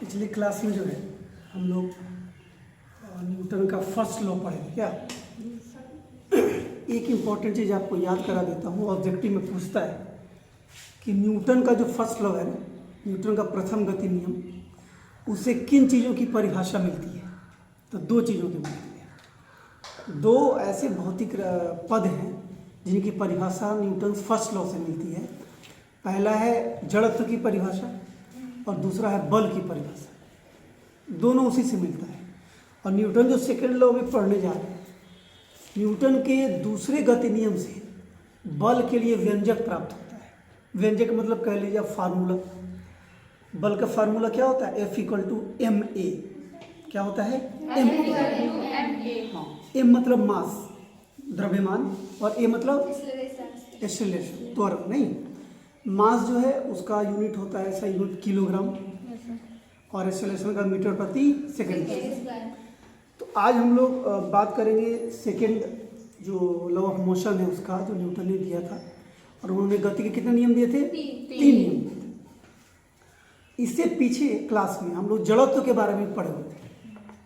पिछली क्लास में जो है हम लोग न्यूटन का फर्स्ट लॉ पढ़े थे क्या। एक इम्पॉर्टेंट चीज़ आपको याद करा देता हूँ, ऑब्जेक्टिव में पूछता है कि न्यूटन का जो फर्स्ट लॉ है ना, न्यूटन का प्रथम गति नियम, उसे किन चीज़ों की परिभाषा मिलती है। तो दो चीज़ों की मिलती है। दो ऐसे भौतिक पद हैं जिनकी परिभाषा न्यूटन फर्स्ट लॉ से मिलती है। पहला है जड़त्व की परिभाषा और दूसरा है बल की परिभाषा। दोनों उसी से मिलता है। और न्यूटन जो सेकेंड लॉ में पढ़ने जा रहे हैं, न्यूटन के दूसरे गति नियम से बल के लिए व्यंजक प्राप्त होता है। व्यंजक मतलब कह लीजिए फार्मूला। बल का फार्मूला क्या होता है? F=ma। क्या होता है? ma। हाँ, m मतलब मास, द्रव्यमान, और a मतलब एक्सेलरेशन, त्वरण। नहीं, मास जो है उसका यूनिट होता है, ऐसा यूनिट किलोग्राम, और एक्सेलरेशन का मीटर प्रति सेकंड। तो आज हम लोग बात करेंगे सेकंड जो लॉ ऑफ मोशन है उसका, जो न्यूटन ने दिया था। और उन्होंने गति के कितने नियम दिए थे? तीन नियम दिए थे। इससे पीछे क्लास में हम लोग जड़त्व के बारे में पढ़े हुए थे,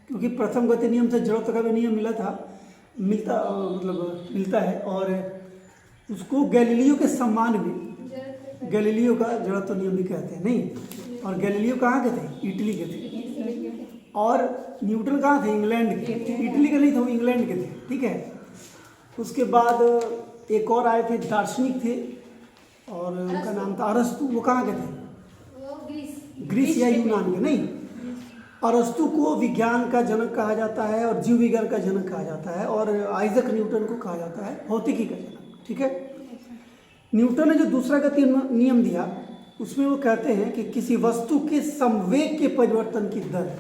क्योंकि प्रथम गति नियम से जड़त्व का भी नियम मिलता है। और उसको गैलीलियो के सम्मान में गैलीलियो का जड़त्व नियम भी कहते हैं। नहीं, और गैलीलियो कहाँ के थे? इटली के थे। और न्यूटन कहाँ थे? इंग्लैंड के। इटली के नहीं थे, वो इंग्लैंड के थे। ठीक है। उसके बाद एक और आए थे, दार्शनिक थे, और उनका नाम था अरस्तु। वो कहाँ के थे? ग्रीस या यूनान के। नहीं, अरस्तु को विज्ञान का जनक कहा जाता है और जीव विज्ञान का जनक कहा जाता है, और आइजक न्यूटन को कहा जाता है भौतिकी का जनक। ठीक है। न्यूटन ने जो दूसरा गति नियम दिया, उसमें वो कहते हैं कि किसी वस्तु के संवेग के परिवर्तन की दर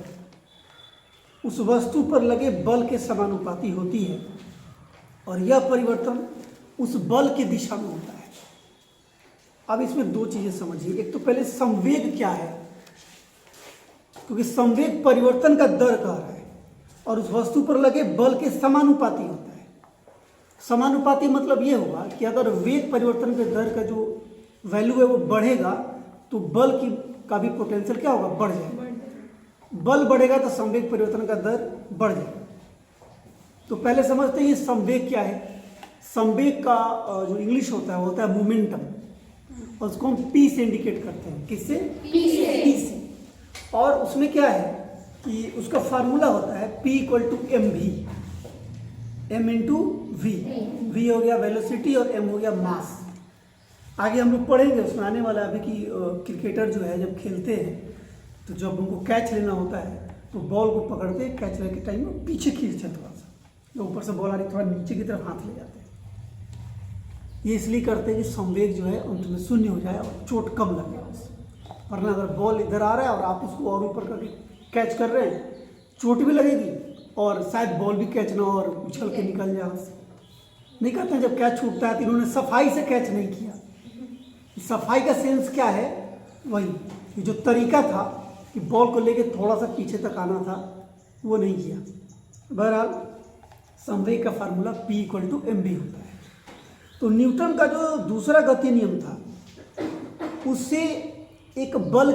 उस वस्तु पर लगे बल के समानुपाती होती है, और यह परिवर्तन उस बल की दिशा में होता है। अब इसमें दो चीजें समझिए। एक तो पहले संवेग क्या है, क्योंकि संवेग परिवर्तन का दर कह रहा है, और उस वस्तु पर लगे बल के समानुपाती होता है। समानुपाती मतलब ये होगा कि अगर वेग परिवर्तन के दर का जो वैल्यू है वो बढ़ेगा, तो बल का भी पोटेंशियल क्या होगा? बढ़ जाएगा। बल बढ़ेगा तो संवेग परिवर्तन का दर बढ़ जाएगा। तो पहले समझते हैं ये संवेग क्या है। संवेग का जो इंग्लिश होता है मोमेंटम, और उसको हम पी से इंडिकेट करते हैं। किससे? पी से। और उसमें क्या है कि उसका फार्मूला होता है P=mv। m×v। v हो गया वेलोसिटी और m हो गया मास। आगे हम लोग पढ़ेंगे, उसमें आने वाला अभी कि क्रिकेटर जो है जब खेलते हैं तो जब उनको कैच लेना होता है तो बॉल को पकड़ते हैं, कैच लेने के टाइम में पीछे खींचते हैं थोड़ा सा, तो ऊपर से बॉल आ रही थोड़ा नीचे की तरफ हाथ ले जाते हैं। ये इसलिए करते हैं कि संवेग जो है अंत में शून्य हो जाए और चोट कम लगे उससे। वरना अगर बॉल इधर आ रहा है और आप उसको और ऊपर करके कैच कर रहे हैं, चोट भी लगेगी और शायद बॉल भी कैच ना हो और उछल के निकल जाए उससे। नहीं कहते हैं जब कैच छूटता है तो इन्होंने सफाई से कैच नहीं किया। सफाई का सेंस क्या है? वही जो तरीका था कि बॉल को लेके थोड़ा सा पीछे तक आना था, वो नहीं किया। बहरहाल संवेग का फार्मूला P=mv होता है। तो न्यूटन का जो दूसरा गति नियम था, उससे एक बल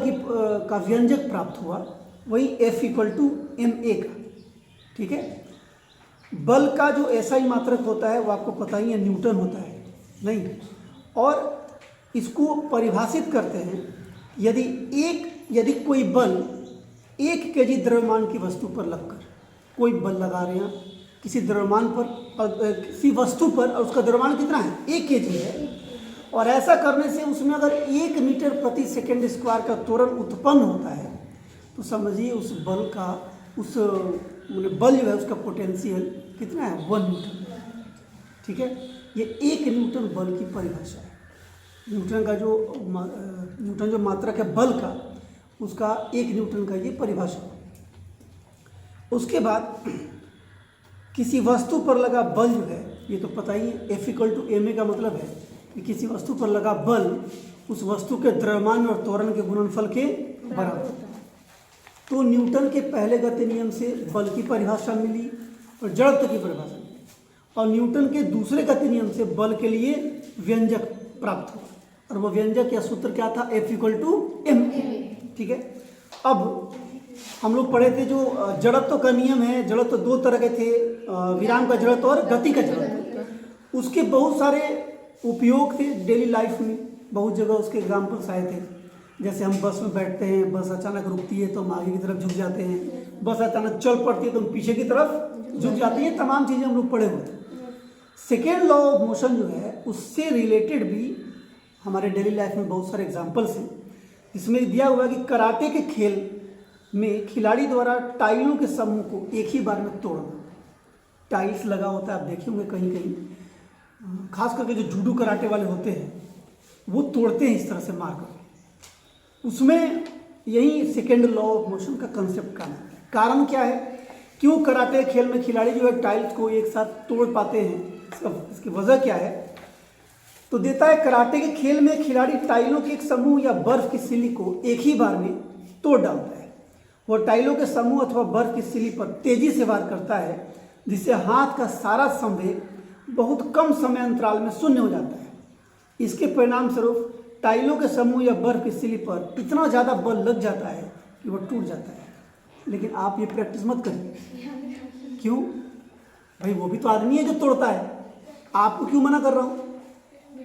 का व्यंजक प्राप्त हुआ, वही F=ma का। ठीक है। बल का जो SI मात्रक होता है वो आपको पता ही है, न्यूटन होता है। नहीं, और इसको परिभाषित करते हैं, यदि कोई बल 1 kg द्रव्यमान की वस्तु पर लगकर, कोई बल लगा रहे हैं किसी द्रव्यमान पर, किसी वस्तु पर, और उसका द्रव्यमान कितना है? 1 kg है, और ऐसा करने से उसमें अगर 1 मीटर प्रति सेकंड स्क्वायर का त्वरण उत्पन्न होता है, तो समझिए उस बल का, उस बल जो है उसका पोटेंशियल कितना है? 1 न्यूटन। ठीक है। ये 1 न्यूटन बल की परिभाषा है। न्यूटन जो मात्रक है बल का, उसका 1 न्यूटन का ये परिभाषा। उसके बाद किसी वस्तु पर लगा बल जो है, ये तो पता ही है, F=ma का मतलब है कि किसी वस्तु पर लगा बल उस वस्तु के द्रव्यमान और त्वरण के गुणनफल के बराबर होता है। तो न्यूटन के पहले गति नियम से बल की परिभाषा मिली और जड़त्व की परिभाषा मिली, और न्यूटन के दूसरे गति नियम से बल के लिए व्यंजक प्राप्त हुआ, और वो व्यंजक या सूत्र क्या था? F=ma। ठीक है। अब हम लोग पढ़े थे जो जड़त्व का नियम है, जड़त्व दो तरह के थे, विराम का जड़त्व और गति का जड़त्व। उसके बहुत सारे उपयोग थे डेली लाइफ में, बहुत जगह उसके एग्जाम्पल्स आए थे। जैसे हम बस में बैठते हैं, बस अचानक रुकती है तो हम आगे की तरफ झुक जाते हैं, बस अचानक चल पड़ती है तो हम पीछे की तरफ झुक जाते हैं। तमाम चीज़ें हम लोग पढ़े हुए थे। सेकेंड लॉ ऑफ मोशन जो है उससे रिलेटेड भी हमारे डेली लाइफ में बहुत सारे एग्जाम्पल्स हैं। इसमें दिया हुआ है कि कराटे के खेल में खिलाड़ी द्वारा टाइलों के समूह को एक ही बार में तोड़ना। टाइल्स लगा होता है, आप देखे होंगे कहीं कहीं, खास करके जो जूडो कराटे वाले होते हैं वो तोड़ते हैं इस तरह से मार कर। उसमें यही सेकेंड लॉ ऑफ मोशन का कंसेप्ट काम है। कारण क्या है, क्यों कराटे खेल में खिलाड़ी जो है टाइल्स को एक साथ तोड़ पाते हैं, इसकी वजह क्या है? तो देता है कराटे के खेल में खिलाड़ी टाइलों के एक समूह या बर्फ की सिल्ली को एक ही बार में तोड़ डालता है। वो टाइलों के समूह अथवा बर्फ की सिल्ली पर तेजी से वार करता है, जिससे हाथ का सारा संवेग बहुत कम समय अंतराल में शून्य हो जाता है। इसके परिणाम स्वरूप टाइलों के समूह या बर्फ की सिल्ली पर इतना ज़्यादा बल लग जाता है कि वह टूट जाता है। लेकिन आप ये प्रैक्टिस मत करिए। क्यों भाई? वो भी तो आदमी है जो तोड़ता है। आपको क्यों मना कर रहा हूँ,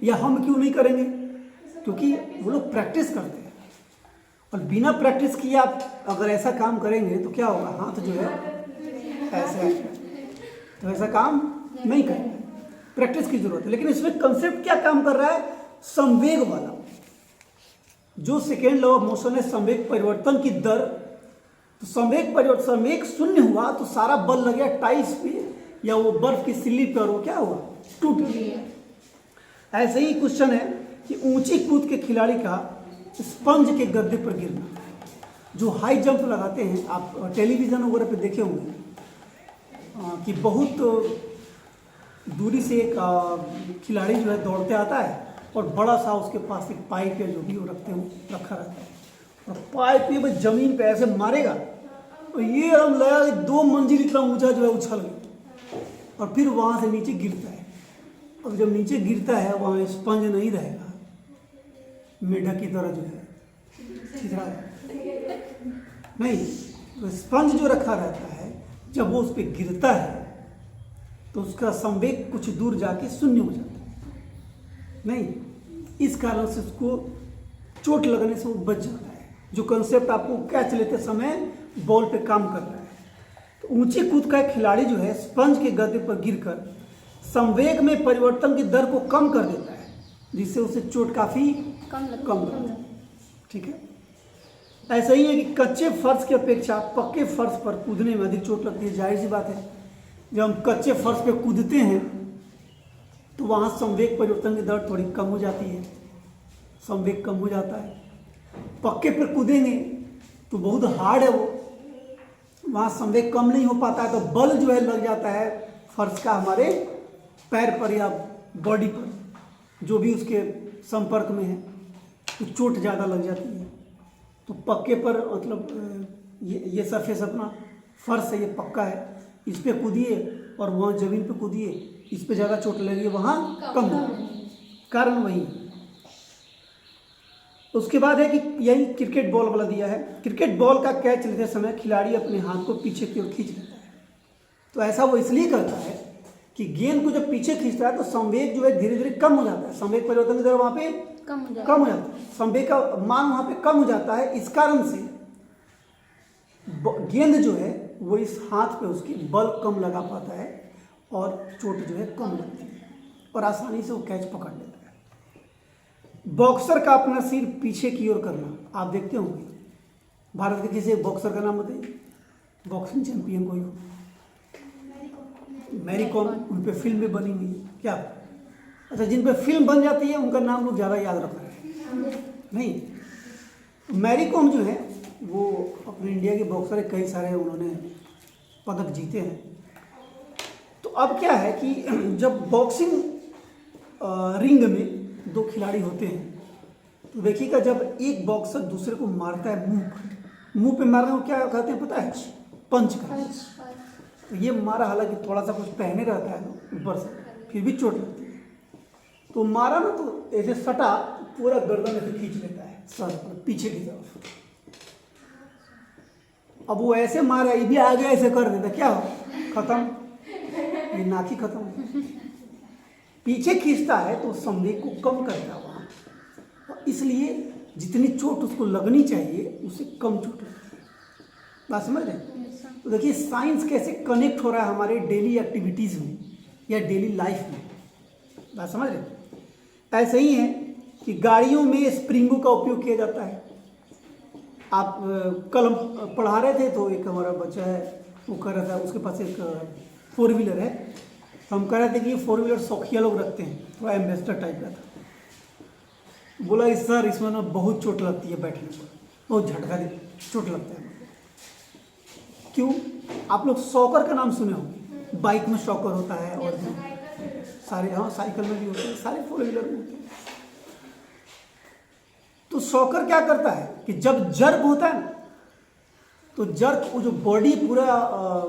या हम क्यों नहीं करेंगे? क्योंकि वो लोग प्रैक्टिस करते हैं, और बिना प्रैक्टिस किए आप अगर ऐसा काम करेंगे तो क्या होगा? हाथ जो है ऐसे, तो ऐसा काम नहीं करेंगे। प्रैक्टिस की जरूरत है। लेकिन इसमें कंसेप्ट क्या काम कर रहा है? संवेग वाला। जो सेकेंड लॉ ऑफ मोशन है संवेग परिवर्तन की दर, तो संवेग शून्य हुआ तो सारा बल लग गया टाइल्स पे या वो बर्फ की सिल्ली पर, वो क्या हुआ? टूट गया। ऐसे ही क्वेश्चन है कि ऊंची कूद के खिलाड़ी का स्पंज के गद्दे पर गिरना। जो हाई जंप लगाते हैं, आप टेलीविज़न वगैरह पे देखे होंगे कि बहुत दूरी से एक खिलाड़ी जो है दौड़ते आता है और बड़ा सा उसके पास एक पाइप या जो भी वो रखा रहता है, और पाइप ये बस जमीन पे ऐसे मारेगा और ये हम लगा 2 मंजिल इतना ऊंचा जो है उछल गया, और फिर वहाँ से नीचे गिरता है। और जब नीचे गिरता है वहाँ स्पंज नहीं रहेगा, मेढक की तरह जो है छितरा नहीं, तो स्पंज जो रखा रहता है जब वो उस पर गिरता है तो उसका संवेग कुछ दूर जाके शून्य हो जाता है। नहीं, इस कारण से उसको चोट लगने से वो बच जाता है। जो कंसेप्ट आपको कैच लेते समय बॉल पे काम कर रहा है। तो ऊंची कूद का एक खिलाड़ी जो है स्पंज के गद्दे पर गिरकर संवेग में परिवर्तन की दर को कम कर देता है, जिससे उसे चोट काफ़ी कम लगता है। ठीक है। ऐसा ही है कि कच्चे फर्श की अपेक्षा पक्के फर्श पर कूदने में अधिक चोट लगती है। जाहिर सी बात है, जब हम कच्चे फर्श पे कूदते हैं तो वहाँ संवेग परिवर्तन की दर थोड़ी कम हो जाती है, संवेग कम हो जाता है। पक्के पर कूदेंगे तो बहुत हार्ड है वो, वहाँ संवेग कम नहीं हो पाता है, तो बल जो है लग जाता है फर्श का हमारे पैर पर या बॉडी पर, जो भी उसके संपर्क में है, तो चोट ज़्यादा लग जाती है। तो पक्के पर मतलब ये सरफेस अपना फर्श है, ये पक्का है, इस पे कूदिए और वहाँ ज़मीन पे कूदिए, इस पे ज़्यादा चोट लगी, वहाँ कम होगी। कारण वही। उसके बाद है कि यही क्रिकेट बॉल वाला दिया है। क्रिकेट बॉल का कैच लेते समय खिलाड़ी अपने हाथ को पीछे की ओर खींच लेता है। तो ऐसा वो इसलिए करता है कि गेंद को जब पीछे खींचता है तो संवेग जो है धीरे धीरे कम हो जाता है, संवेग परिवर्तन की दर वहाँ पे कम हो जाता है, संवेग का मान वहाँ पे कम हो जाता है। इस कारण से गेंद जो है वो इस हाथ पे उसकी बल कम लगा पाता है और चोट जो है कम लगती है और आसानी से वो कैच पकड़ लेता है। बॉक्सर का अपना सिर पीछे की ओर करना, आप देखते होंगे। भारत के किसी बॉक्सर का नाम बताइए, बॉक्सिंग चैंपियन कोई हो? मैरी कॉम, उन पर फिल्म भी बनी हुई है क्या? अच्छा, जिन पर फिल्म बन जाती है उनका नाम लोग ज़्यादा याद रख रहे हैं। नहीं, मैरी कॉम जो है वो अपने इंडिया के बॉक्सर है, कई सारे उन्होंने पदक जीते हैं। तो अब क्या है कि जब बॉक्सिंग रिंग में 2 खिलाड़ी होते हैं तो देखिएगा, जब एक बॉक्सर दूसरे को मारता है मुंह पे मारने को क्या कहते हैं पता है? पंच का। तो ये मारा, हालांकि थोड़ा सा कुछ पहने रहता है ना ऊपर से, फिर भी चोट लगती है। तो मारा ना तो ऐसे सटा, पूरा गर्दन ऐसे खींच लेता है सर पीछे की तरफ, अब वो ऐसे मारा, ये भी आगे ऐसे कर देता, क्या हो, खत्म, ये नाक ही खत्म। पीछे खींचता है तो संवेग को कम करता है वहाँ, और इसलिए जितनी चोट उसको लगनी चाहिए उससे कम चोट लगती है। बात समझ रहे हैं? तो देखिए साइंस कैसे कनेक्ट हो रहा है हमारे डेली एक्टिविटीज़ में या डेली लाइफ में। बात समझ रहे हैं? ऐसे ही है कि गाड़ियों में स्प्रिंगों का उपयोग किया जाता है। आप कल हम पढ़ा रहे थे तो एक हमारा बच्चा है वो कह रहा था, उसके पास एक 4 व्हीलर है, तो हम कह रहे थे कि 4 व्हीलर शौकिया लोग रखते हैं, थोड़ा एम्बेसडर टाइप का था। बोला इस सर इसमें ना बहुत चोट लगती है, बैठने पर बहुत झटका दे, चोट लगता है। क्यों? आप लोग शॉकर का नाम सुने होंगे, बाइक में शॉकर होता है और सारे, हाँ साइकिल में भी होते हैं, सारे 4 व्हीलर में होते हैं। तो शॉकर क्या करता है कि जब जर्क होता है ना, तो जर्क वो जो बॉडी पूरा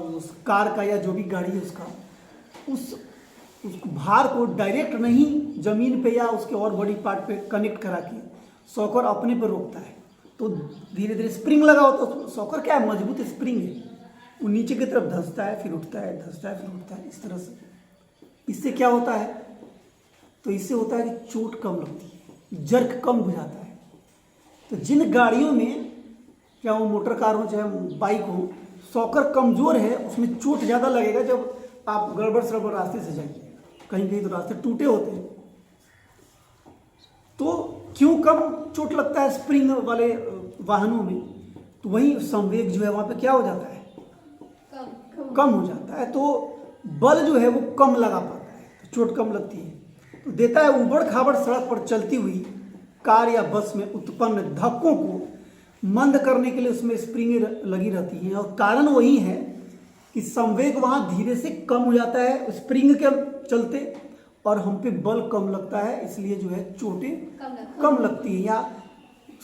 उस कार का या जो भी गाड़ी है उसका, उस भार को डायरेक्ट नहीं जमीन पे या उसके और बॉडी पार्ट पे कनेक्ट करा के शॉकर अपने पर रोकता है। तो धीरे धीरे स्प्रिंग लगा होता है, तो शॉकर क्या है, मजबूत स्प्रिंग है, वो नीचे की तरफ धंसता है, फिर उठता है, धंसता है, फिर उठता है, इस तरह से। इससे क्या होता है, तो इससे होता है कि चोट कम लगती है, जर्क कम हो जाता है। तो जिन गाड़ियों में, चाहे वो मोटर कार हो चाहे बाइक हो, शॉकर कमज़ोर है, उसमें चोट ज़्यादा लगेगा जब आप गड़बड़ सड़बड़ रास्ते से जाइए, कहीं कहीं तो रास्ते टूटे होते हैं। तो क्यों कम चोट लगता है स्प्रिंग वाले वाहनों में? तो वही संवेग जो है वहाँ पे क्या हो जाता है, कम हो जाता है, तो बल जो है वो कम लगा पाता है, तो चोट कम लगती है। तो देता है उबड़ खाबड़ सड़क पर चलती हुई कार या बस में उत्पन्न धक्कों को मंद करने के लिए उसमें स्प्रिंग लगी रहती हैं, और कारण वही है कि संवेग वहाँ धीरे से कम हो जाता है स्प्रिंग के चलते, और हम पे बल कम लगता है, इसलिए जो है चोटें कम लगती हैं या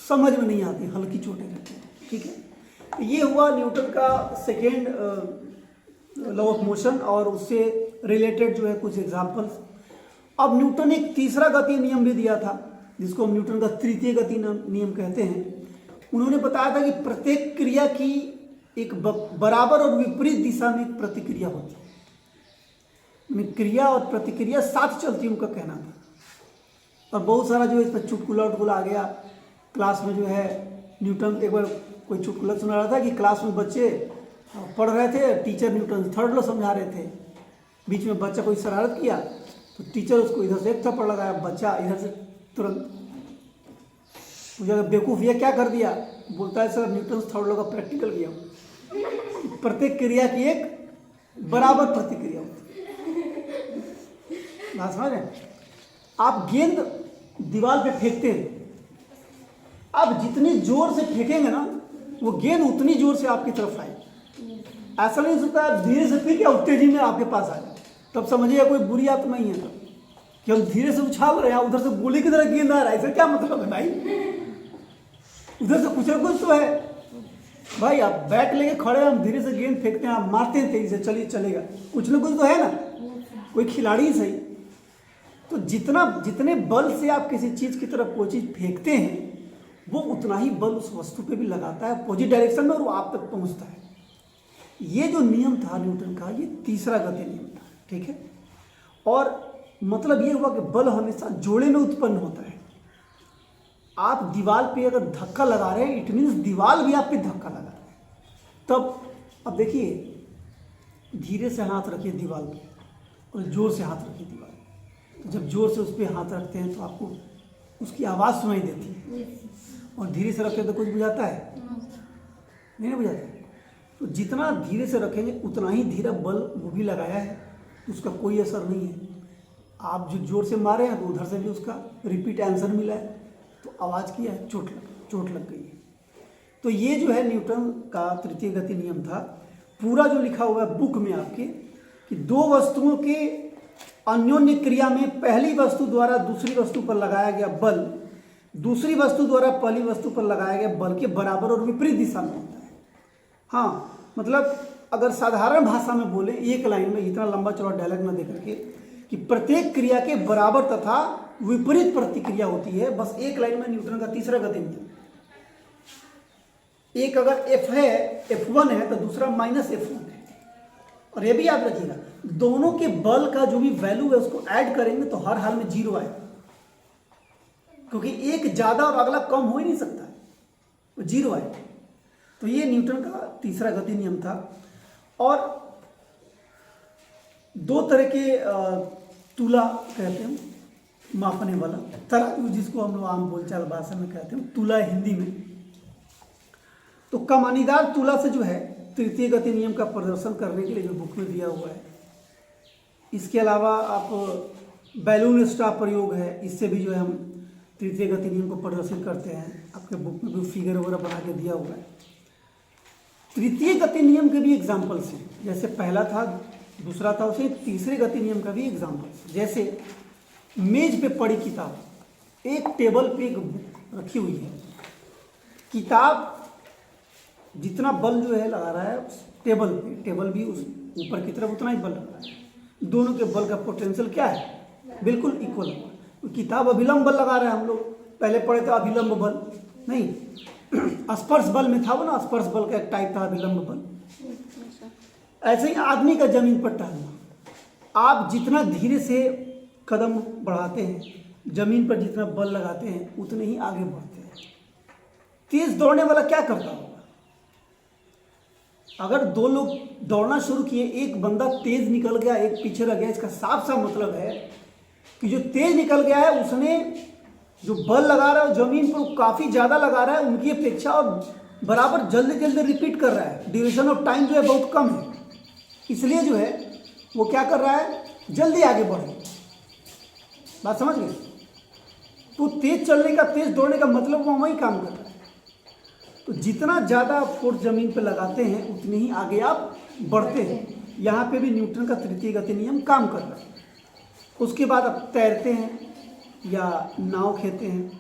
समझ में नहीं आती, हल्की चोटें लगती हैं। ठीक है, तो ये हुआ न्यूटन का सेकेंड लॉ ऑफ मोशन और उससे रिलेटेड जो है कुछ एग्जाम्पल्स। अब न्यूटन ने एक तीसरा गति नियम भी दिया था, जिसको हम न्यूटन का तृतीय गति नियम कहते हैं। उन्होंने बताया था कि प्रत्येक क्रिया की एक बराबर और विपरीत दिशा में एक प्रतिक्रिया होती है, क्रिया और प्रतिक्रिया साथ चलती है, उनका कहना था। और बहुत सारा जो है इस पर चुटकुला उटकुला आ गया क्लास में। जो है न्यूटन, एक बार कोई चुटकुला सुना रहा था कि क्लास में बच्चे पढ़ रहे थे, टीचर न्यूटन थर्ड लॉ समझा रहे थे, बीच में बच्चा कोई शरारत किया तो टीचर उसको इधर से एक थप्पड़ लगाया, बच्चा इधर से तुरंत मुझे बेवकूफ़ ये क्या कर दिया, बोलता है सर न्यूटन थर्ड लॉ का प्रैक्टिकल किया, प्रत्येक क्रिया की एक बराबर प्रतिक्रिया होती है। बात समझ रहे हैं? आप गेंद दीवार पे फेंकते हैं, आप जितनी जोर से फेंकेंगे ना वो गेंद उतनी जोर से आपकी तरफ आएगी। ऐसा नहीं हो सकता है धीरे से फेंके और तेजी में आपके पास आ जाए, तब समझिए कोई बुरी आत्मा ही है तब कि हम धीरे से उछाल रहे हैं, उधर से गोली की तरह गेंद आ रहा है। इसका क्या मतलब है भाई? उधर से कुछ ना कुछ तो है भाई। आप बैट लेके खड़े हैं, हम धीरे से गेंद फेंकते हैं, आप मारते हैं तेजी से, चलिए चलेगा, कुछ ना कुछ तो है ना, कोई खिलाड़ी ही सही। तो जितने बल से आप किसी चीज़ की तरफ कोई चीज़ फेंकते हैं वो उतना ही बल उस वस्तु पे भी लगाता है अपोजिट डायरेक्शन में, और वो आप तक पहुंचता है। ये जो नियम था न्यूटन का, ये तीसरा गति नियम था। ठीक है, और मतलब ये हुआ कि बल हमेशा जोड़े में उत्पन्न होता है। आप दीवार पे अगर धक्का लगा रहे हैं, इट मीन्स दीवार भी आप पे धक्का लगा रहे हैं। तब अब देखिए, धीरे से हाथ रखिए दीवार पे और जोर से हाथ रखिए दीवार पे। तो जब जोर से उस पर हाथ रखते हैं तो आपको उसकी आवाज़ सुनाई देती है, और धीरे से रखें तो कुछ बुझाता है, नहीं बुझाता है। तो जितना धीरे से रखेंगे उतना ही धीरे बल वो भी लगाया है, तो उसका कोई असर नहीं है। आप जो जोर से मारे हैं तो उधर से भी उसका रिपीट आंसर मिला है, तो आवाज़ किया है, चोट लग गई है। तो ये जो है न्यूटन का तृतीय गति नियम था। पूरा जो लिखा हुआ है बुक में आपके कि दो वस्तुओं के अन्योन्य क्रिया में पहली वस्तु द्वारा दूसरी वस्तु पर लगाया गया बल दूसरी वस्तु द्वारा पहली वस्तु पर लगाया गया बल के बराबर और विपरीत दिशा में होता है। हाँ, मतलब अगर साधारण भाषा में बोले एक लाइन में, इतना लंबा चौड़ा डायलॉग न देकर के, कि प्रत्येक क्रिया के बराबर तथा विपरीत प्रतिक्रिया होती है, बस एक लाइन में न्यूटन का तीसरा गति नियम। एक अगर F है, F1 है, तो दूसरा -F1 है। और ये भी याद रखिएगा, दोनों के बल का जो भी वैल्यू है उसको ऐड करेंगे तो हर हाल में 0 आएगा, क्योंकि एक ज़्यादा और अगला कम हो ही नहीं सकता है, वो 0 आएगा। तो ये न्यूटन का तीसरा गति नियम था। और दो तरह के तुला कहते हैं, मापने वाला तराजू, जिसको हम लोग आम बोलचाल भाषा में कहते हैं तुला हिंदी में। तो कमानीदार तुला से जो है तृतीय गति नियम का प्रदर्शन करने के लिए जो बुक में दिया हुआ है। इसके अलावा आप बैलून स्टाफ प्रयोग है, इससे भी जो है हम तृतीय गति नियम को प्रदर्शित करते हैं। आपके बुक में भी फिगर वगैरह बना के दिया हुआ है। तृतीय गति नियम के भी एग्जाम्पल्स हैं, जैसे पहला था, दूसरा था, उसे तीसरे गति नियम का भी एग्जाम्पल। जैसे मेज पे पड़ी किताब, एक टेबल पे एक बुक रखी हुई है, किताब जितना बल जो है लगा रहा है उस टेबल पे, टेबल भी उस ऊपर की तरफ उतना ही बल लगा रहा है। दोनों के बल का पोटेंशियल क्या है, बिल्कुल इक्वल है। किताब अभिलंब बल लगा रहा है, हम लोग पहले पढ़े थे अभिलंब बल, नहीं स्पर्श बल में था वो ना, स्पर्श बल का एक टाइप था अभिलंब बल। ऐसे ही आदमी का जमीन पर टहलना, आप जितना धीरे से कदम बढ़ाते हैं, जमीन पर जितना बल लगाते हैं, उतने ही आगे बढ़ते हैं। तेज दौड़ने वाला क्या करता होगा? अगर दो लोग दौड़ना शुरू किए, एक बंदा तेज निकल गया, एक पीछे रह गया, इसका साफ साफ मतलब है कि जो तेज निकल गया है उसने जो बल लगा रहा है जमीन पर काफ़ी ज़्यादा लगा रहा है उनकी अपेक्षा, और बराबर जल्दी जल्दी रिपीट कर रहा है। ड्यूरेशन ऑफ टाइम जो है बहुत कम है, इसलिए जो है वो क्या कर रहा है, जल्दी आगे बढ़े। बात समझ गए? तो तेज चलने का, तेज दौड़ने का मतलब वो वही काम कर रहा है। तो जितना ज़्यादा फोर्स जमीन पर लगाते हैं उतने ही आगे आप बढ़ते हैं। यहाँ पे भी न्यूटन का तृतीय गति नियम काम कर रहा है। उसके बाद आप तैरते हैं या नाव खेते हैं।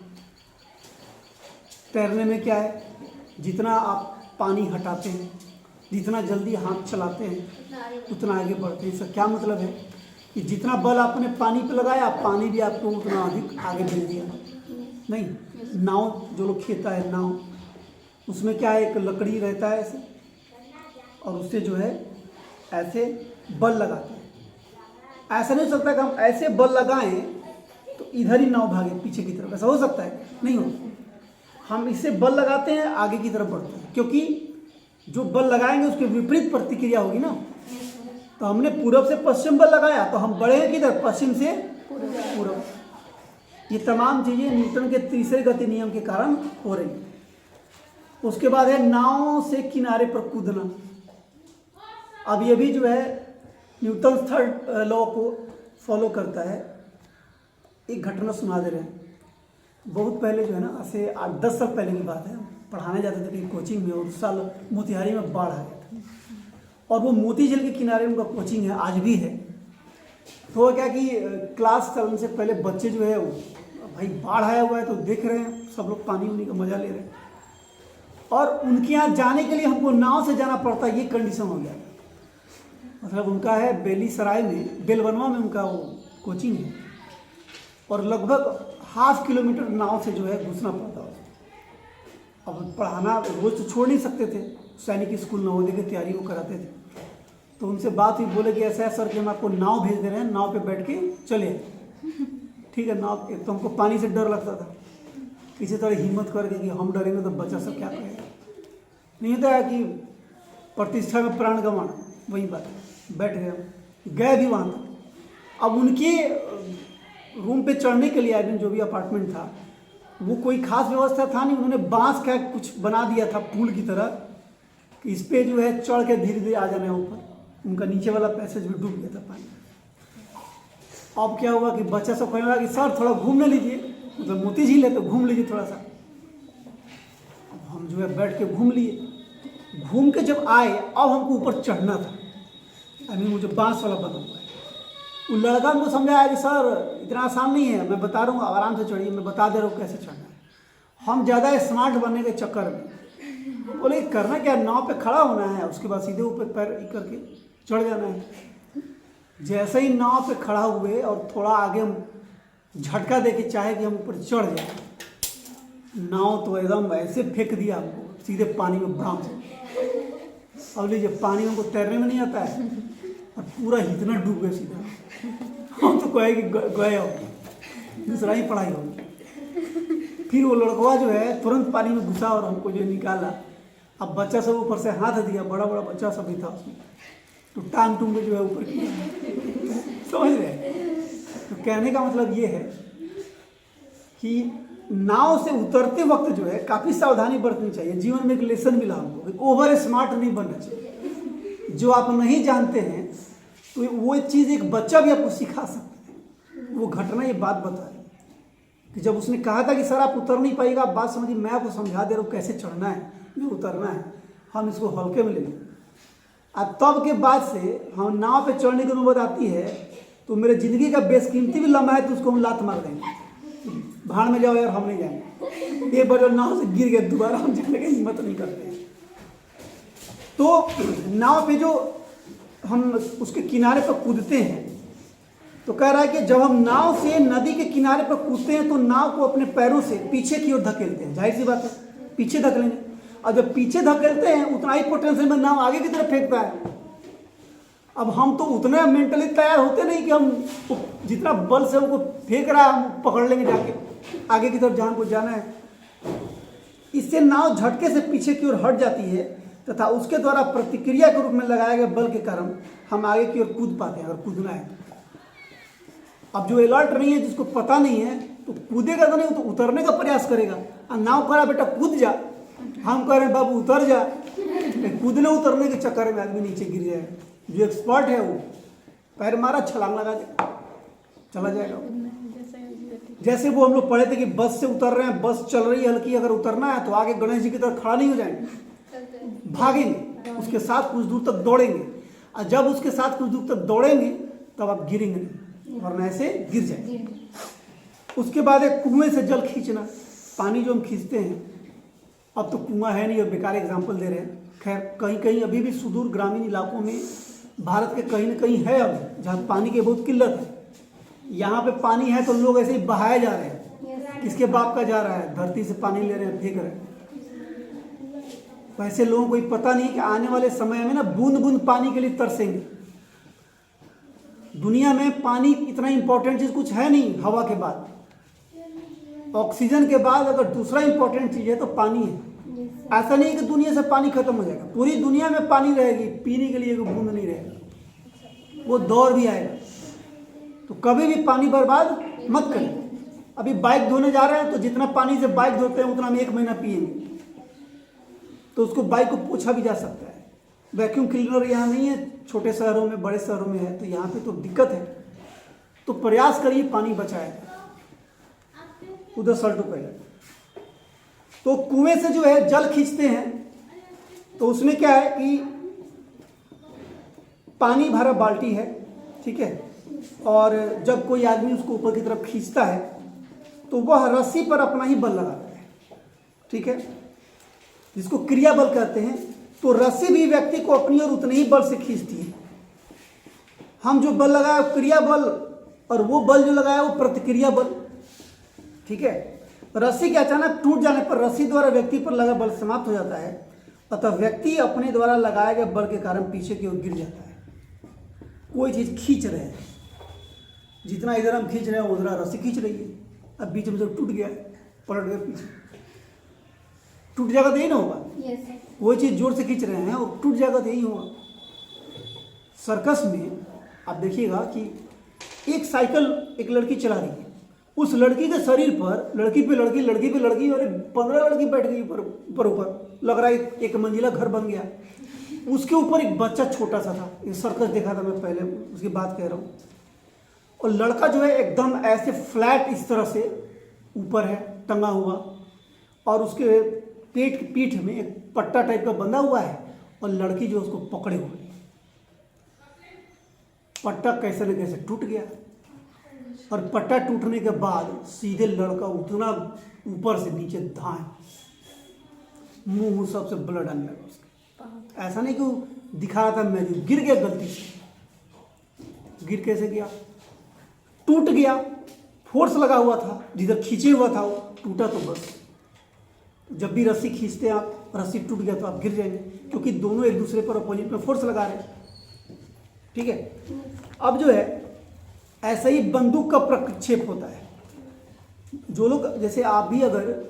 तैरने में क्या है, जितना आप पानी हटाते हैं, जितना जल्दी हाथ चलाते हैं, उतना आगे बढ़ते हैं। इसका क्या मतलब है कि जितना बल आपने पानी पे लगाया, पानी भी आपको उतना अधिक आगे भेज दिया। नहीं, नाव जो लोग खेता है, नाव, उसमें क्या है, एक लकड़ी रहता है ऐसे, और उससे जो है ऐसे बल लगाते हैं। ऐसा नहीं हो सकता कि हम ऐसे बल लगाएं तो इधर ही नाव भागे पीछे की तरफ, ऐसा हो सकता है? नहीं हो। हम इससे बल लगाते हैं, आगे की तरफ बढ़ते हैं, क्योंकि जो बल लगाएंगे उसके विपरीत प्रतिक्रिया होगी ना। तो हमने पूरब से पश्चिम बल लगाया तो हम बढ़े किधर, पश्चिम से पूरब। ये तमाम चीज़ें न्यूटन के तीसरे गति नियम के कारण हो रही है। उसके बाद है नाव से किनारे पर कूदना। अब ये भी जो है न्यूटन थर्ड लॉ को फॉलो करता है। एक घटना सुना दे रहे हैं। बहुत पहले जो है ना, ऐसे 8-10 साल पहले की बात है, पढ़ाने जाते थे कहीं कोचिंग में, और उस साल मोतिहारी में बाढ़ आ गया था, और वो मोती झील के किनारे उनका कोचिंग है, आज भी है। तो वो क्या कि क्लास चलने से पहले बच्चे जो है वो, भाई बाढ़ आया हुआ है तो देख रहे हैं, सब लोग पानी उनी का मजा ले रहे हैं, और उनके यहाँ जाने के लिए हमको नाव से जाना पड़ता है। ये कंडीशन हो गया। मतलब उनका है बेलीसराय में, बेलवनवा में उनका वो कोचिंग है, और लगभग 1/2 किलोमीटर नाव से जो है घुसना पड़ता है। अब पढ़ाना रोज तो छोड़ नहीं सकते थे, सैनिक स्कूल नवोदय की तैयारी वो कराते थे। तो उनसे बात हुई, बोले कि ऐसा है सर कि हम आपको नाव भेज दे रहे हैं, नाव पे बैठ के चले। ठीक है, नाव, एक तो हमको पानी से डर लगता था, किसी तरह हिम्मत करके कि हम डरेंगे तो बच्चा सब क्या करेगा। नहीं होता है कि प्रतिष्ठा में प्राण गंवाना, वही बात है। बैठ गए भी वहाँ तक। अब उनके रूम पे चढ़ने के लिए, आई मीन जो भी अपार्टमेंट था, वो कोई खास व्यवस्था था नहीं। उन्होंने बांस का कुछ बना दिया था पुल की तरह, कि इस पर जो है चढ़ के धीरे धीरे आ जाना है ऊपर। उनका नीचे वाला पैसेज भी डूब गया था पानी। अब क्या हुआ कि बच्चा सब कहने लगा कि सर थोड़ा घूमने लीजिए, मतलब मोती झील है तो घूम लीजिए थोड़ा सा। अब हम जो है बैठ के घूम लिए। घूम के जब आए, अब हमको ऊपर चढ़ना था, आई मीन वो जो बांस वाला बना हुआ है। वो लड़का हमको समझाया कि सर इतना आसान नहीं है, मैं बता रहा हूँ, आराम से चढ़िए, मैं बता दे रहा हूँ कैसे चढ़ना है। हम ज़्यादा स्मार्ट बनने के चक्कर में बोले करना क्या, नाव पे खड़ा होना है, उसके बाद सीधे ऊपर पैर करके चढ़ जाना है। जैसे ही नाव पे खड़ा हुए और थोड़ा आगे हम झटका दे के चाहे कि हम ऊपर चढ़ जाए, नाव तो एकदम ऐसे फेंक दिया हमको सीधे पानी में ब्राम से। अब लीजिए पानी में उनको तैरने में नहीं आता है और पूरा इतना डूब गए सीधा, हम तो कहे कि गए हो, दूसरा ही पढ़ाई होगी। फिर वो लड़कवा जो है तुरंत पानी में घुसा और हमको जो निकाला। अब बच्चा सब ऊपर से हाथ दिया, बड़ा बड़ा बच्चा सब भी था उसमें, तो टांग टूंग जो है ऊपर किया, समझ रहे। तो कहने का मतलब ये है कि नाव से उतरते वक्त जो है काफ़ी सावधानी बरतनी चाहिए। जीवन में एक लेसन मिला हमको, ओवर स्मार्ट नहीं बनना चाहिए। जो आप नहीं जानते हैं तो वो चीज़ एक बच्चा भी आपको सिखा सकता है। वो घटना ये बात बता रही कि जब उसने कहा था कि सर आप उतर नहीं पाएगा, आप बात समझिए, मैं आपको समझा दे रहा हूँ कैसे चढ़ना है, नहीं उतरना है, हम इसको हल्के में ले लें। अब तब के बाद से हम नाव पे चढ़ने की नौबत आती है तो मेरे ज़िंदगी का बेशकीमती भी लम्हा है तो उसको हम लात मार देंगे, भाड़ में जाओ यार, हम नहीं जाएंगे। एक बार नाव से गिर गए, दोबारा हम जाने की हिम्मत नहीं करते। तो नाव पे जो हम उसके किनारे पर कूदते हैं तो कह रहा है कि जब हम नाव से नदी के किनारे पर कूदते हैं तो नाव को अपने पैरों से पीछे की ओर धकेलते हैं। जाहिर सी बात है, पीछे धकेलेंगे, और जब पीछे धकेलते हैं उतना ही पोटेंशियल में नाव आगे की तरफ फेंकता है। अब हम तो उतने मेंटली तैयार होते नहीं कि हम जितना बल से हमको फेंक रहा है हम पकड़ लेंगे जाके आगे की तरफ जहाँ को जाना है। इससे नाव झटके से पीछे की ओर हट जाती है तथा उसके द्वारा प्रतिक्रिया के रूप में लगाए गए बल के कारण हम आगे की ओर कूद पाते हैं अगर कूदना है। अब जो अलर्ट नहीं है, जिसको पता नहीं है, तो कूदेगा तो नहीं, तो उतरने का प्रयास करेगा। और नाव कह रहा बेटा कूद जा, हम कह रहे हैं बाबू उतर जा। कूदने उतरने के चक्कर में आदमी नीचे गिर जाएगा। जो एक्सपर्ट है वो पैर मारा, छलांग लगा दे, चला जाएगा। जैसे वो हम लोग पढ़े थे कि बस से उतर रहे हैं, बस चल रही है हल्की, अगर उतरना है तो आगे गणेश जी की तरह खड़ा नहीं हो जाएंगे, भागेंगे, उसके साथ कुछ दूर तक दौड़ेंगे, और जब उसके साथ कुछ दूर तक दौड़ेंगे तब आप गिरेंगे नहीं, वरना ऐसे गिर जाएंगे। उसके बाद एक कुएं से जल खींचना, पानी जो हम खींचते हैं, अब तो कुआं है नहीं, अब बेकार एग्जाम्पल दे रहे हैं। खैर कहीं कहीं अभी भी सुदूर ग्रामीण इलाकों में भारत के कहीं न कहीं है अब जहाँ पानी की बहुत किल्लत है। यहाँ पे पानी है तो लोग ऐसे ही बहाए जा रहे हैं, किसके बाप का जा रहा है, धरती से पानी ले रहे हैं, फेंक रहे हैं। तो ऐसे लोगों को पता नहीं कि आने वाले समय में ना बूंद बूंद पानी के लिए तरसेंगे। दुनिया में पानी इतना इंपॉर्टेंट चीज कुछ है नहीं। हवा के बाद, ऑक्सीजन के बाद अगर दूसरा इंपॉर्टेंट चीज है तो पानी है। ऐसा नहीं कि दुनिया से पानी खत्म हो जाएगा, पूरी दुनिया में पानी रहेगी, पीने के लिए कोई बूंद नहीं रहेगा, वो दौर भी आएगा। तो कभी भी पानी बर्बाद मत करें। अभी बाइक धोने जा रहे हैं तो जितना पानी से बाइक धोते हैं उतना हम 1 महीना पिएंगे, तो उसको बाइक को पोछा भी जा सकता है। वैक्यूम क्लीनर यहाँ नहीं है, छोटे शहरों में, बड़े शहरों में है, तो यहाँ पे तो दिक्कत है। तो प्रयास करिए पानी बचाए। उधर सल्टो पहले तो कुएं से जो है जल खींचते हैं, तो उसमें क्या है कि पानी भरा बाल्टी है, ठीक है, और जब कोई आदमी उसको ऊपर की तरफ खींचता है तो वह रस्सी पर अपना ही बल लगाता है, ठीक है, जिसको क्रिया बल कहते हैं। तो रस्सी भी व्यक्ति को अपनी ओर उतने ही बल से खींचती है। हम जो बल लगाया क्रिया बल, और वो बल जो लगाया वो प्रतिक्रिया बल, ठीक है। रस्सी के अचानक टूट जाने पर रस्सी द्वारा व्यक्ति पर लगा बल समाप्त हो जाता है, अतः व्यक्ति अपने द्वारा लगाए गए बल के कारण पीछे की ओर गिर जाता है। कोई चीज खींच रहे हैं, जितना इधर हम खींच रहे हैं उधर रस्सी खींच रही है, अब बीच में जब टूट गया, पलट गया पीछे, टूट जाएगा तो यही ना होगा। कोई चीज जोर से खींच रहे हैं और टूट जाएगा तो यही होगा। सर्कस में आप देखिएगा कि एक साइकिल एक लड़की चला रही है, उस लड़की के शरीर पर लड़की पे लड़की, लड़की पे लड़की, और 15 लड़की बैठ गई ऊपर, लग रहा है एक मंजिला घर बन गया। उसके ऊपर एक बच्चा छोटा सा था। ये सर्कस देखा था मैं पहले, उसकी बात कह रहा हूँ। और लड़का जो है एकदम ऐसे फ्लैट इस तरह से ऊपर है टंगा हुआ, और उसके पीठ में एक पट्टा टाइप का बंधा हुआ है, और लड़की जो उसको पकड़े हुए। पट्टा कैसे न कैसे टूट गया, और पट्टा टूटने के बाद सीधे लड़का उतना ऊपर से नीचे धाए, मुंह सबसे ब्लड आने लगा उसके। ऐसा नहीं कि वो दिखा रहा था मैं, गिर गया गलती से। गिर कैसे गया? टूट गया, फोर्स लगा हुआ था, जिधर खींचे हुआ था वो टूटा। तो बस जब भी रस्सी खींचते हैं आप रस्सी टूट गया तो आप गिर जाएंगे, क्योंकि दोनों एक दूसरे पर अपोजिट में फोर्स लगा रहे हैं। ठीक है, अब जो है ऐसा ही बंदूक का प्रक्षेप होता है। जो लोग, जैसे आप भी अगर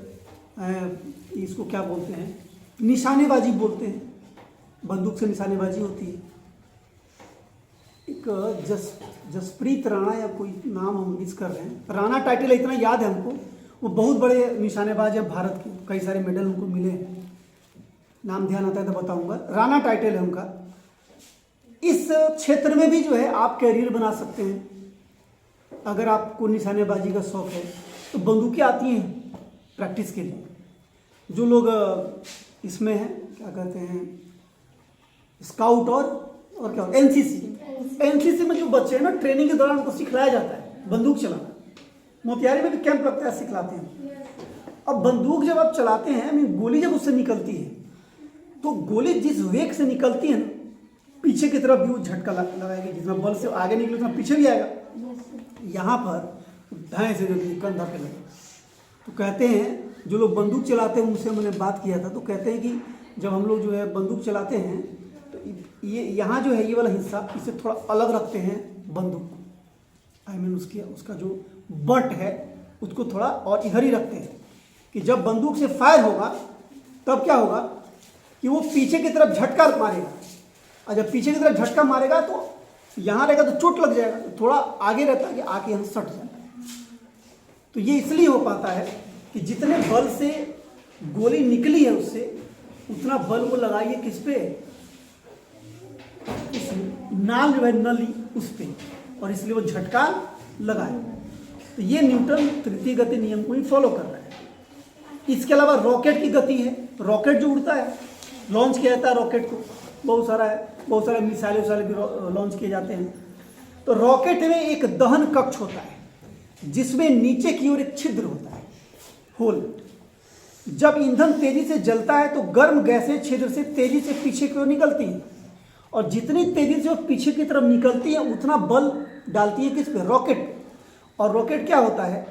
इसको क्या बोलते हैं, निशानेबाजी बोलते हैं, बंदूक से निशानेबाजी होती है। एक जसप्रीत राणा या कोई नाम हम मिस कर रहे हैं, राणा टाइटल इतना याद है हमको, वो बहुत बड़े निशानेबाज हैं भारत के, कई सारे मेडल उनको मिले हैं, नाम ध्यान आता है तो बताऊंगा। राणा टाइटल है उनका। इस क्षेत्र में भी जो है आप कैरियर बना सकते हैं। अगर आपको निशानेबाजी का शौक है तो बंदूकें आती हैं प्रैक्टिस के लिए। जो लोग इसमें हैं, क्या कहते हैं, स्काउट और क्या, एनसीसी में जो बच्चे हैं ना, ट्रेनिंग के दौरान उनको सिखलाया जाता है बंदूक चलाना। मोतिहारी में भी कैंप लगता है, सिखलाते हैं। अब बंदूक जब आप चलाते हैं, गोली जब उससे निकलती है तो गोली जिस वेग से निकलती है ना, पीछे की तरफ भी वो झटका लगाएगी। जितना बल से आगे निकले उतना पीछे भी आएगा। यहाँ पर दाएं से जब कंधा पे लगे तो कहते हैं, जो लोग बंदूक चलाते हैं उनसे मैंने बात किया था, तो कहते हैं कि जब हम लोग जो है बंदूक चलाते हैं तो ये यहाँ जो है ये वाला हिस्सा, इसे थोड़ा अलग रखते हैं बंदूक, उसका जो बट है उसको थोड़ा और इधर ही रखते हैं, कि जब बंदूक से फायर होगा तब क्या होगा कि वो पीछे की तरफ झटका मारेगा, और जब पीछे की तरफ झटका मारेगा तो यहाँ रहेगा तो चोट लग जाएगा, तो थोड़ा आगे रहता है कि आके यहाँ सट जाए। तो ये इसलिए हो पाता है कि जितने बल से गोली निकली है उससे उतना बल वो लगाइए किस पे, इस नाल जो है नली उस पे, और इसलिए वो झटका लगाए। तो ये न्यूटन तृतीय गति नियम को ही फॉलो कर रहा है। इसके अलावा रॉकेट की गति है। रॉकेट जो उड़ता है, लॉन्च किया जाता है रॉकेट को, बहुत सारा मिसाइलें भी लॉन्च किए जाते हैं। तो रॉकेट में एक दहन कक्ष होता है जिसमें नीचे की ओर एक छिद्र होता है, होल। जब ईंधन तेजी से जलता है तो गर्म गैसें छिद्र से तेजी से पीछे की ओर निकलती हैं, और जितनी तेजी से वो पीछे की तरफ निकलती है उतना बल डालती है किस पे, रॉकेट। और रॉकेट क्या होता है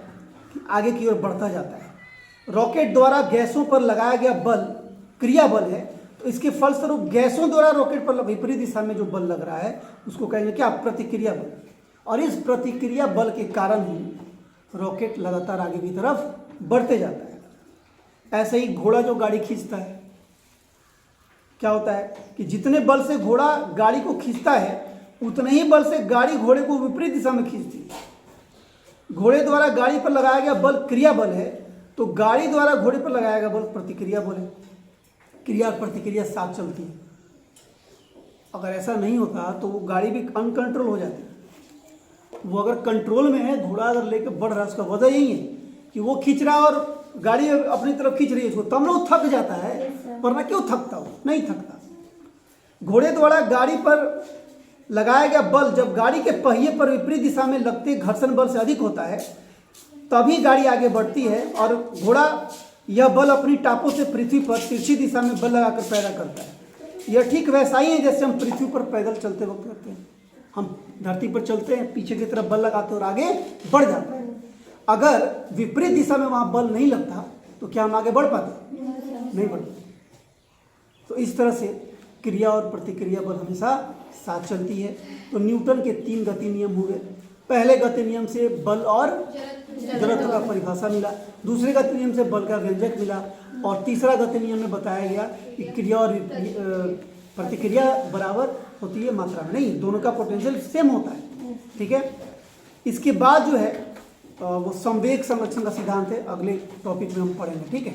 कि आगे की ओर बढ़ता जाता है। रॉकेट द्वारा गैसों पर लगाया गया बल क्रिया बल है, तो इसके फलस्वरूप गैसों द्वारा रॉकेट पर विपरीत दिशा में जो बल लग रहा है उसको कहेंगे क्या, प्रतिक्रिया बल। और इस प्रतिक्रिया बल के कारण ही रॉकेट लगातार आगे की तरफ बढ़ते जाता है। ऐसे ही घोड़ा जो गाड़ी खींचता है, क्या होता है कि जितने बल से घोड़ा गाड़ी को खींचता है उतने ही बल से गाड़ी घोड़े को विपरीत दिशा में खींचती है। घोड़े द्वारा गाड़ी पर लगाया गया बल क्रिया बल है, तो गाड़ी द्वारा घोड़े पर लगाया गया बल प्रतिक्रिया बल है। क्रिया और प्रतिक्रिया साथ चलती है। अगर ऐसा नहीं होता तो वो गाड़ी भी अनकंट्रोल हो जाती है। वो अगर कंट्रोल में है, घोड़ा अगर लेकर बढ़ रहा है, उसका वजह यही है कि वो खींच रहा है और गाड़ी अपनी तरफ खींच रही है उसको, तब ना वो थक जाता है, वरना क्यों थकता हो, नहीं थकता। घोड़े द्वारा गाड़ी पर लगाया गया बल जब गाड़ी के पहिए पर विपरीत दिशा में लगते घर्षण बल से अधिक होता है तभी गाड़ी आगे बढ़ती है, और घोड़ा यह बल अपनी टापों से पृथ्वी पर तिरछी दिशा में बल लगाकर पैदा करता है। यह ठीक वैसा ही है जैसे हम पृथ्वी पर पैदल चलते वक्त करते हैं। हम धरती पर चलते हैं, पीछे की तरफ बल लगाते हैं और आगे बढ़ जाते हैं। अगर विपरीत दिशा में वहाँ बल नहीं लगता तो क्या हम आगे बढ़ पाते, नहीं बढ़ते। तो इस तरह से क्रिया और प्रतिक्रिया बल हमेशा साथ चलती है। तो न्यूटन के 3 गति नियम हुए। पहले गति नियम से बल और जड़त्व का परिभाषा मिला, दूसरे गति नियम से बल का व्यंजक मिला, और तीसरा गति नियम में बताया गया कि क्रिया और प्रतिक्रिया बराबर होती है मात्रा में, नहीं, दोनों का पोटेंशियल सेम होता है। ठीक है, इसके बाद जो है वो संवेग संरक्षण का सिद्धांत है, अगले टॉपिक में हम पढ़ेंगे। ठीक है।